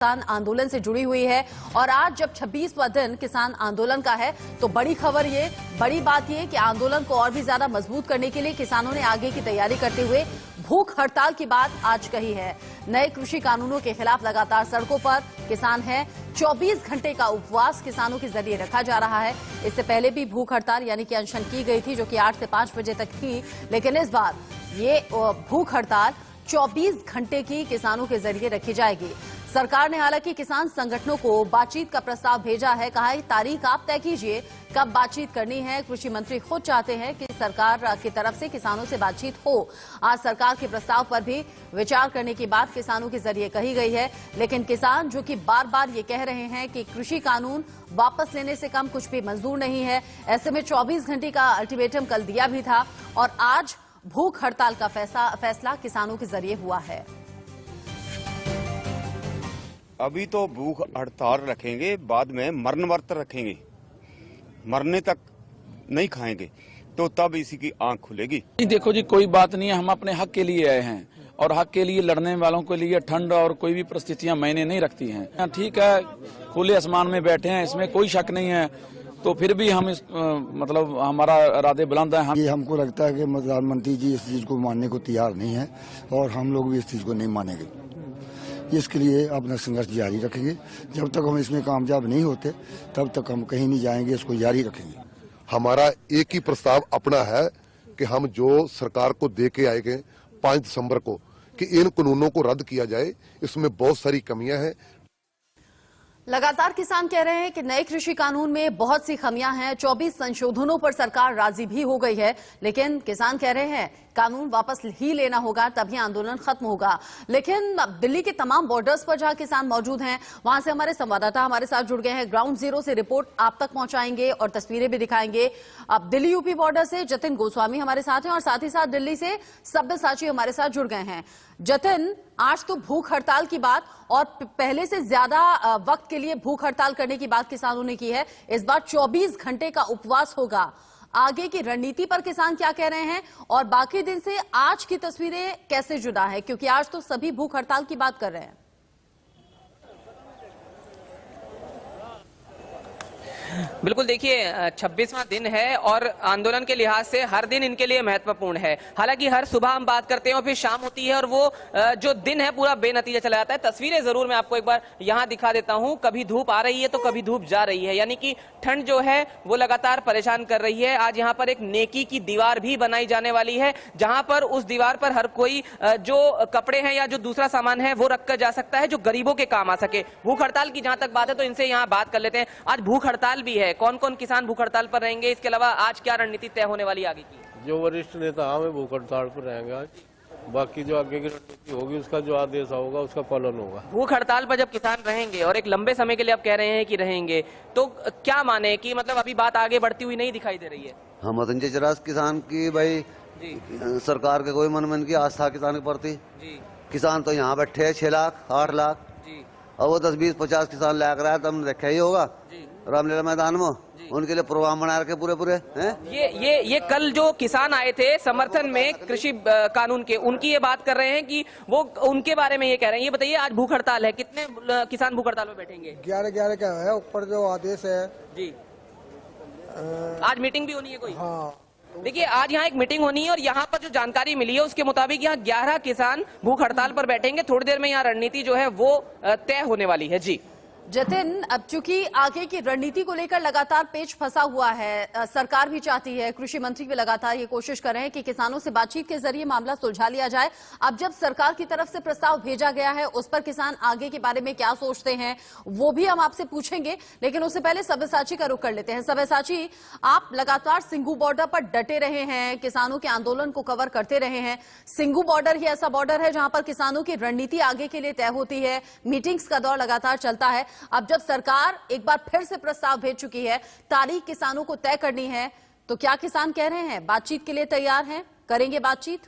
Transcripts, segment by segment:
किसान आंदोलन से जुड़ी हुई है और आज जब 26वां दिन किसान आंदोलन का है तो बड़ी खबर ये, बड़ी बात ये कि आंदोलन को और भी ज्यादा मजबूत करने के लिए किसानों ने आगे की तैयारी करते हुए भूख हड़ताल की बात आज कही है। नए कृषि कानूनों के खिलाफ लगातार सड़कों पर किसान हैं। 24 घंटे का उपवास किसानों के जरिए रखा जा रहा है। इससे पहले भी भूख हड़ताल यानी कि अनशन की गई थी जो कि 8 से 5 बजे तक थी, लेकिन इस बार ये भूख हड़ताल 24 घंटे की किसानों के जरिए रखी जाएगी। सरकार ने हालांकि किसान संगठनों को बातचीत का प्रस्ताव भेजा है। कहा है तारीख आप तय कीजिए कब बातचीत करनी है। कृषि मंत्री खुद चाहते हैं कि सरकार की तरफ से किसानों से बातचीत हो। आज सरकार के प्रस्ताव पर भी विचार करने की बात किसानों के जरिए कही गई है, लेकिन किसान जो कि बार बार ये कह रहे हैं कि कृषि कानून वापस लेने से कम कुछ भी मंजूर नहीं है। ऐसे में 24 घंटे का अल्टीमेटम कल दिया भी था और आज भूख हड़ताल का फैसला किसानों के जरिए हुआ है। अभी तो भूख हड़ताल रखेंगे, बाद में मरण व्रत रखेंगे, मरने तक नहीं खाएंगे तो तब इसी की आंख खुलेगी। देखो जी, कोई बात नहीं है, हम अपने हक के लिए आए हैं और हक के लिए लड़ने वालों के लिए ठंड और कोई भी परिस्थितियां मायने नहीं रखती हैं। ठीक है, खुले आसमान में बैठे हैं, इसमें कोई शक नहीं है, तो फिर भी हम मतलब हमारा इरादे बुलंद है। ये हमको लगता है कि प्रधानमंत्री जी इस चीज को मानने को तैयार नहीं है और हम लोग भी इस चीज को नहीं मानेंगे। इसके लिए अपना संघर्ष जारी रखेंगे। जब तक हम इसमें कामयाब नहीं होते तब तक हम कहीं नहीं जाएंगे, इसको जारी रखेंगे। हमारा एक ही प्रस्ताव अपना है कि हम जो सरकार को दे के आए गए 5 दिसंबर को कि इन कानूनों को रद्द किया जाए। इसमें बहुत सारी कमियां हैं। लगातार किसान कह रहे हैं कि नए कृषि कानून में बहुत सी खामियां हैं। 24 संशोधनों पर सरकार राजी भी हो गई है, लेकिन किसान कह रहे हैं कानून वापस ही लेना होगा तभी आंदोलन खत्म होगा। लेकिन दिल्ली के तमाम बॉर्डर्स पर जहां किसान मौजूद हैं वहां से हमारे संवाददाता हमारे साथ जुड़ गए हैं। ग्राउंड जीरो से रिपोर्ट आप तक पहुंचाएंगे और तस्वीरें भी दिखाएंगे। अब दिल्ली यूपी बॉर्डर से जतिन गोस्वामी हमारे साथ हैं और साथ ही साथ दिल्ली से सब्यसाची हमारे साथ जुड़ गए हैं। जतिन, आज तो भूख हड़ताल की बात और पहले से ज्यादा वक्त के लिए भूख हड़ताल करने की बात किसानों ने की है। इस बार 24 घंटे का उपवास होगा। आगे की रणनीति पर किसान क्या कह रहे हैं और बाकी दिन से आज की तस्वीरें कैसे जुड़ा है, क्योंकि आज तो सभी भूख हड़ताल की बात कर रहे हैं। बिल्कुल, देखिए 26वां दिन है और आंदोलन के लिहाज से हर दिन इनके लिए महत्वपूर्ण है। हालांकि हर सुबह हम बात करते हैं और फिर शाम होती है और वो जो दिन है पूरा बेनतीजा चला जाता है। तस्वीरें जरूर मैं आपको एक बार यहां दिखा देता हूं। कभी धूप आ रही है तो कभी धूप जा रही है, यानी कि ठंड जो है वो लगातार परेशान कर रही है। आज यहाँ पर एक नेकी की दीवार भी बनाई जाने वाली है, जहां पर उस दीवार पर हर कोई जो कपड़े हैं या जो दूसरा सामान है वो रखकर जा सकता है जो गरीबों के काम आ सके। भूख हड़ताल की जहां तक बात है तो इनसे यहाँ बात कर लेते हैं। आज भूख हड़ताल भी है, कौन कौन किसान भूख हड़ताल पर रहेंगे, इसके अलावा आज क्या रणनीति तय होने वाली आगे की? जो वरिष्ठ नेता हमें भूख हड़ताल पर रहेंगे आज, बाकी जो आगे की रणनीति होगी उसका जो आदेश होगा उसका पालन होगा। भूख हड़ताल पर जब किसान रहेंगे और एक लंबे समय के लिए आप कह रहे हैं कि रहेंगे, तो क्या माने कि मतलब अभी बात आगे बढ़ती हुई नहीं दिखाई दे रही है? हम किसान की भाई सरकार के कोई मन की आस्था किसान के प्रति। किसान तो यहाँ बैठे है 6 लाख 8 लाख और वो 10 20 50 किसान लग रहा है, तुमने देखा ही होगा रामलीला मैदान में। उनके लिए प्रोग्राम बना रखे पूरे हैं। ये कल जो किसान आए थे समर्थन में कृषि कानून के, उनकी ये बात कर रहे हैं कि वो उनके बारे में ये कह रहे हैं। ये बताइए, आज भूख हड़ताल है, कितने किसान भूख हड़ताल में बैठेंगे? 11 का है ऊपर जो आदेश है जी। आज मीटिंग भी होनी है कोई? हाँ। देखिए, आज यहाँ एक मीटिंग होनी है और यहाँ पर जो जानकारी मिली है उसके मुताबिक यहाँ 11 किसान भूख हड़ताल पर बैठेंगे। थोड़ी देर में यहाँ रणनीति जो है वो तय होने वाली है। जी जतिन, अब चूंकि आगे की रणनीति को लेकर लगातार पेच फंसा हुआ है, सरकार भी चाहती है, कृषि मंत्री भी लगातार ये कोशिश कर रहे हैं कि किसानों से बातचीत के जरिए मामला सुलझा लिया जाए। अब जब सरकार की तरफ से प्रस्ताव भेजा गया है उस पर किसान आगे के बारे में क्या सोचते हैं वो भी हम आपसे पूछेंगे, लेकिन उससे पहले सब्यसाची का रुख कर लेते हैं। सब्यसाची, आप लगातार सिंघू बॉर्डर पर डटे रहे हैं, किसानों के आंदोलन को कवर करते रहे हैं। सिंघू बॉर्डर ही ऐसा बॉर्डर है जहां पर किसानों की रणनीति आगे के लिए तय होती है, मीटिंग्स का दौर लगातार चलता है। अब जब सरकार एक बार फिर से प्रस्ताव भेज चुकी है, तारीख किसानों को तय करनी है, तो क्या किसान कह रहे हैं बातचीत के लिए तैयार हैं, करेंगे बातचीत?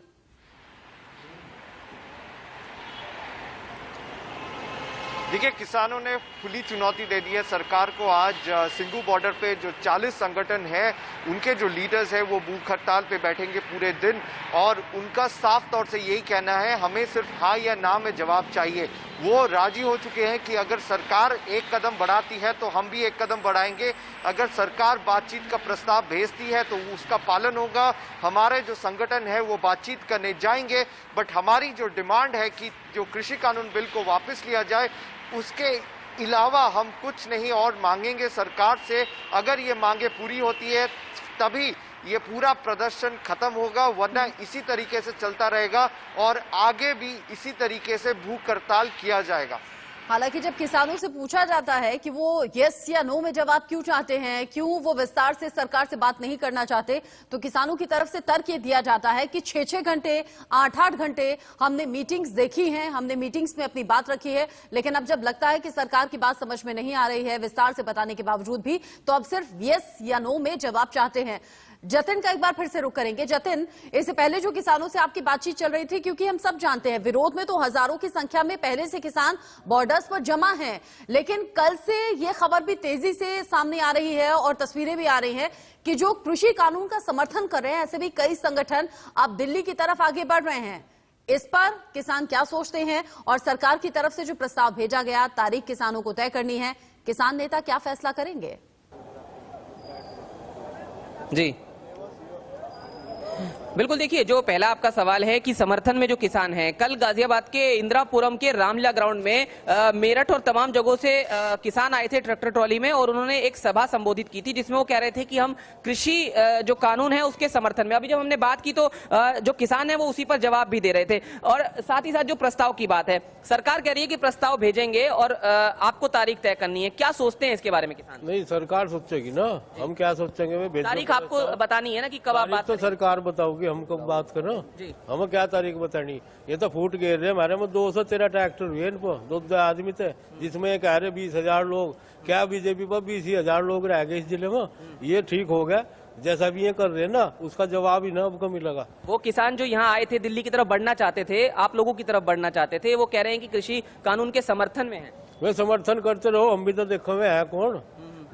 देखिए, किसानों ने खुली चुनौती दे दी है सरकार को। आज सिंघू बॉर्डर पे जो 40 संगठन है, उनके जो लीडर्स हैं वो भूख हड़ताल पे बैठेंगे पूरे दिन, और उनका साफ तौर से यही कहना है, हमें सिर्फ हाँ या ना में जवाब चाहिए। वो राजी हो चुके हैं कि अगर सरकार एक कदम बढ़ाती है तो हम भी एक कदम बढ़ाएंगे। अगर सरकार बातचीत का प्रस्ताव भेजती है तो उसका पालन होगा। हमारे जो संगठन है वो बातचीत करने जाएंगे, बट हमारी जो डिमांड है कि जो कृषि कानून बिल को वापस लिया जाए, उसके अलावा हम कुछ नहीं और मांगेंगे सरकार से। अगर ये मांगे पूरी होती है तभी ये पूरा प्रदर्शन खत्म होगा, वरना इसी तरीके से चलता रहेगा और आगे भी इसी तरीके से भूख हड़ताल किया जाएगा। हालांकि जब किसानों से पूछा जाता है कि वो यस या नो में जवाब क्यों चाहते हैं, क्यों वो विस्तार से सरकार से बात नहीं करना चाहते, तो किसानों की तरफ से तर्क ये दिया जाता है कि 6-6 घंटे 8-8 घंटे हमने मीटिंग्स देखी हैं, हमने मीटिंग्स में अपनी बात रखी है, लेकिन अब जब लगता है कि सरकार की बात समझ में नहीं आ रही है विस्तार से बताने के बावजूद भी, तो अब सिर्फ यस या नो में जवाब चाहते हैं। जतिन का एक बार फिर से रुख करेंगे। जतिन, इससे पहले जो किसानों से आपकी बातचीत चल रही थी, क्योंकि हम सब जानते हैं विरोध में तो हजारों की संख्या में पहले से किसान बॉर्डर्स पर जमा हैं, लेकिन कल से ये खबर भी तेजी से सामने आ रही है और तस्वीरें भी आ रही हैं कि जो कृषि कानून का समर्थन कर रहे हैं, ऐसे भी कई संगठन अब दिल्ली की तरफ आगे बढ़ रहे हैं। इस पर किसान क्या सोचते हैं और सरकार की तरफ से जो प्रस्ताव भेजा गया, तारीख किसानों को तय करनी है, किसान नेता क्या फैसला करेंगे? जी बिल्कुल, देखिए, जो पहला आपका सवाल है कि समर्थन में जो किसान हैं, कल गाजियाबाद के इंदिरापुरम के रामलीला ग्राउंड में मेरठ और तमाम जगहों से किसान आए थे ट्रैक्टर ट्रॉली में, और उन्होंने एक सभा संबोधित की थी जिसमें वो कह रहे थे कि हम कृषि जो कानून है उसके समर्थन में। अभी जब हमने बात की तो जो किसान है वो उसी पर जवाब भी दे रहे थे। और साथ ही साथ जो प्रस्ताव की बात है, सरकार कह रही है कि प्रस्ताव भेजेंगे और आपको तारीख तय करनी है। क्या सोचते हैं इसके बारे में किसान? नहीं, सरकार सोचेगी ना, हम क्या सोचेंगे? तारीख आपको बतानी है ना कि कब आप बात तो सरकार बताओगी, हम कब बात करो। हमें क्या तारीख बतानी? ये तो फूट गिर रहे हमारे में 213 ट्रैक्टर हुए, इन पर 2 आदमी थे, जिसमें कह रहे 20,000 लोग। क्या बीजेपी पर 20,000 लोग रह गए इस जिले में? ये ठीक हो गया? जैसा भी ये कर रहे हैं ना, उसका जवाब ही ना आपको मिलेगा। वो किसान जो यहाँ आए थे, दिल्ली की तरफ बढ़ना चाहते थे, आप लोगों की तरफ बढ़ना चाहते थे, वो कह रहे हैं कि कृषि कानून के समर्थन में है। वे समर्थन करते रहो, हम भी तो देखो में है कौन,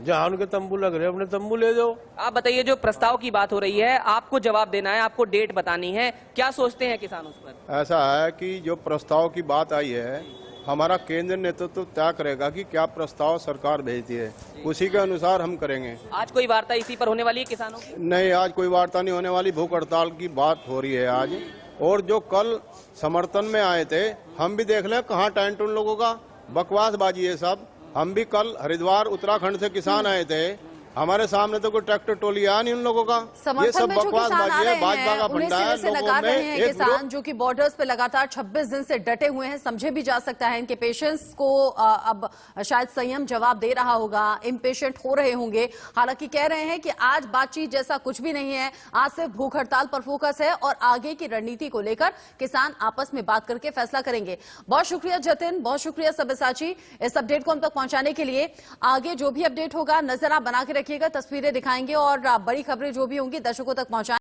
जहाँ उनके तंबू लग रहे अपने तंबू ले जाओ। आप बताइए, जो प्रस्ताव की बात हो रही है, आपको जवाब देना है, आपको डेट बतानी है, क्या सोचते हैं किसान उस पर? ऐसा है कि जो प्रस्ताव की बात आई है, हमारा केंद्र नेतृत्व तय करेगा कि क्या प्रस्ताव सरकार भेजती है, उसी के अनुसार हम करेंगे। आज कोई वार्ता इसी पर होने वाली है किसानों की? नहीं, आज कोई वार्ता नहीं होने वाली, भूख हड़ताल की बात हो रही है आज। और जो कल समर्थन में आए थे, हम भी देख लें कहाँ टेंट उन लोगों का, बकवासबाजी है सब। हम भी कल हरिद्वार उत्तराखंड से किसान आए थे, हमारे सामने तो कोई ट्रैक्टर टोली आया नहीं उन लोगों का। ये सब बकवासबाजी है, भाजपा का फंडा है। लगा रहे हैं किसान जो कि बॉर्डर्स पे लगातार 26 दिन से डटे हुए हैं, समझे भी जा सकता है इनके पेशेंस को अब शायद संयम जवाब दे रहा होगा, इम्पेशेंट हो रहे होंगे। हालांकि कह रहे हैं कि आज बातचीत जैसा कुछ भी नहीं है, आज सिर्फ भूख हड़ताल पर फोकस है और आगे की रणनीति को लेकर किसान आपस में बात करके फैसला करेंगे। बहुत शुक्रिया जतिन, बहुत शुक्रिया सब्यसाची, इस अपडेट को हम तक पहुंचाने के लिए। आगे जो भी अपडेट होगा नजर आप बना के रखिएगा, तस्वीरें दिखाएंगे और बड़ी खबरें जो भी होंगी दर्शकों तक पहुंचाएंगे।